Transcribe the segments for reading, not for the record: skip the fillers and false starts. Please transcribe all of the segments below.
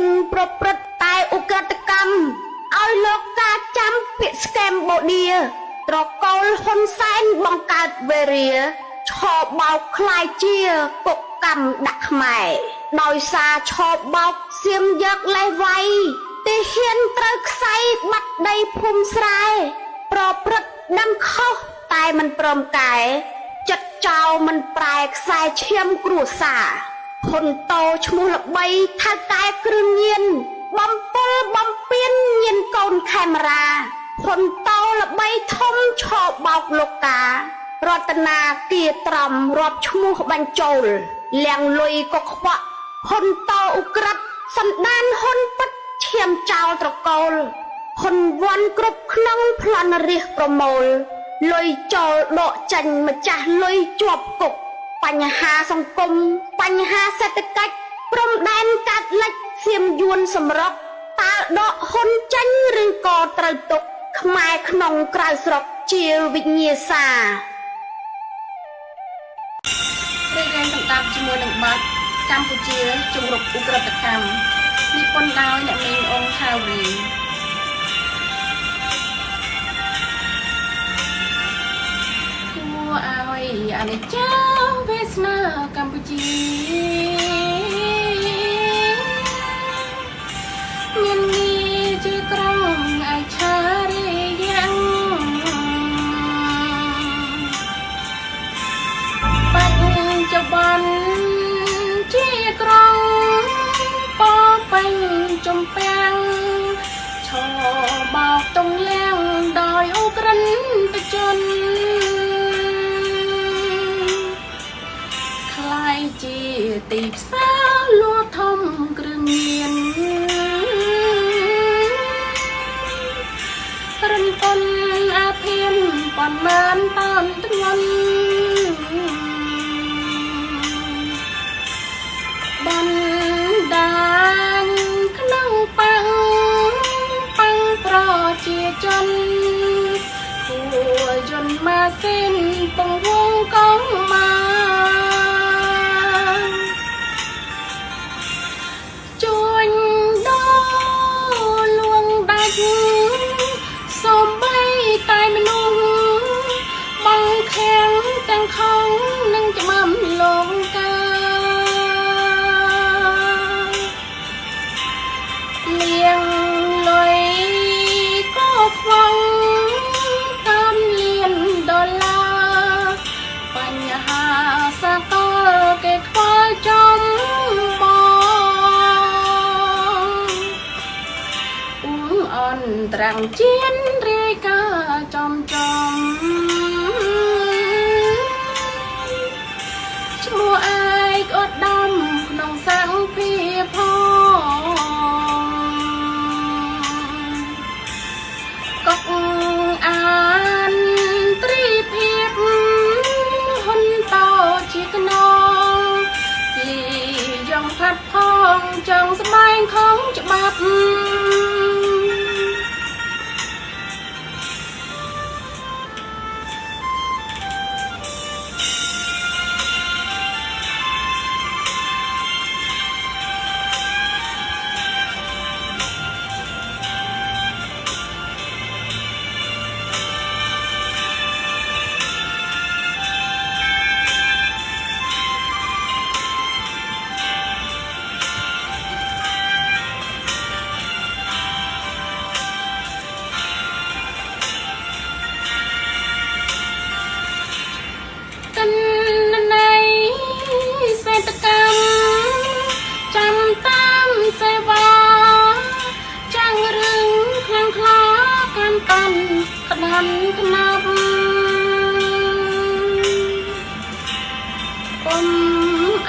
ជនប្រព្រឹត្តតែឧក្រិដ្ឋកម្មឲ្យលោកការចាំពាក្យស្កែមបូឌាត្រកូលហ៊ុនសែនបង្កើតវេរាឆោបោកខ្លាយជាគុកកម្មដាក់ខ្មែរដោយសារឆោបោកសៀមយកលេះវាយទីហ៊ានត្រូវខ្សែបាត់ដីភូមិស្រែប្រព្រឹត្តដឹងខុសតែមិនព្រមកែចិត្តចោលមិនប្រែខ្សែឈាមគ្រួសារហ៊ុនតូឈ្មោះល្បីថៅកែគ្រឿងញៀនបំពុលបំពេញញៀនកូនខេមរាហ៊ុនតូល្បីធំឆោបោកលោកការតនាគាត្រំរាប់ឈ្មោះបញ្ចូលលៀងលុយក៏ខ្វាក់ហ៊ុនតូឧក្រិដ្ឋសន្តានហ៊ុនពិតឈាមចោលត្រកូលហ៊ុនវ័នគ្រប់ក្នុងប្លន់រាសប្រមូលលុយចូលដកចាញ់ម្ចាស់លុយជាប់គុកបញ្ហាសង្គមបញ្ហាសេដ្ឋកិច្ចព្រំដែនកាត់លិចសៀមយួនសម្រុកតើដកហ៊ុនចាញ់ឬក៏ត្រូវទុកខ្មែរក្នុងក្រៅស្រុកជាវិញ្ញាសារាយការណ៍សម្ដាប់ជាមួយនឹងបាត់កម្ពុជាជំរុកឧក្រិដ្ឋកម្មនិពន្ធដោយអ្នកមីងអងថាវរីគួរឲ្យអនិច្ចាវាសនាកម្ពុជាមានងារជាក្រុងអាឆារីយ៉ាងបាត់ចបានជាក្រុងពោពេញចំពាំងឈរបោកតុងលាំងដោយឧក្រិដ្ឋជនខ្លាយជាទីផ្សារលួធំគ្រឿងញៀនរំពន្ធអាភិនប៉ុន្មានតនធ្ងន់បណ្ដាញក្នុងប៉ាំងប្រជាជនគួយន្តម៉ាស៊ីនពងវងកងមកជួញដូរលួងដាច់សូម្បីតែមនុស្សបងខាំងទាំងខំនឹងច្បាំលងកាលៀងលុយក៏ខ្វងតាមលៀនដុល្លារបញ្ហាសកលគេខ្វល់ចំបងអន្តរជាតិរាយការណ៍ចំឈ្មោះឯកឧត្តមក្នុងសង្ភាផងកុកអានត្រីភាពហ៊ុនតូជាខ្នងពីយ៉ងផាត់ផងចង់ស្បែងของច្បាប់ក្នាប់ពុំ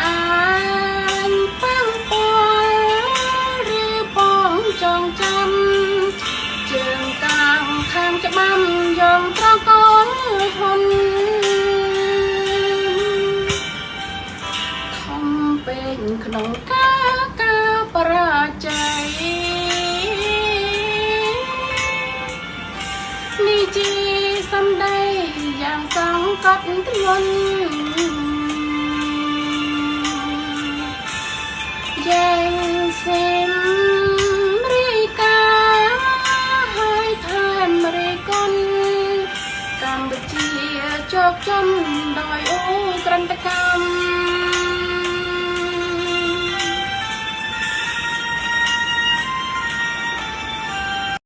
អានប៉ាំងពាល់ឬបងចងចាំជើងកាងខាងច្បាំយកត្រកូលហ៊ុនធំពេញក្នុងការបរាជ័យនេះជាសម្ដីយ៉ាងសង្កត់ធ្ងន់យ៉ាងសេម ចំដោយអូក្រិនតកម្ម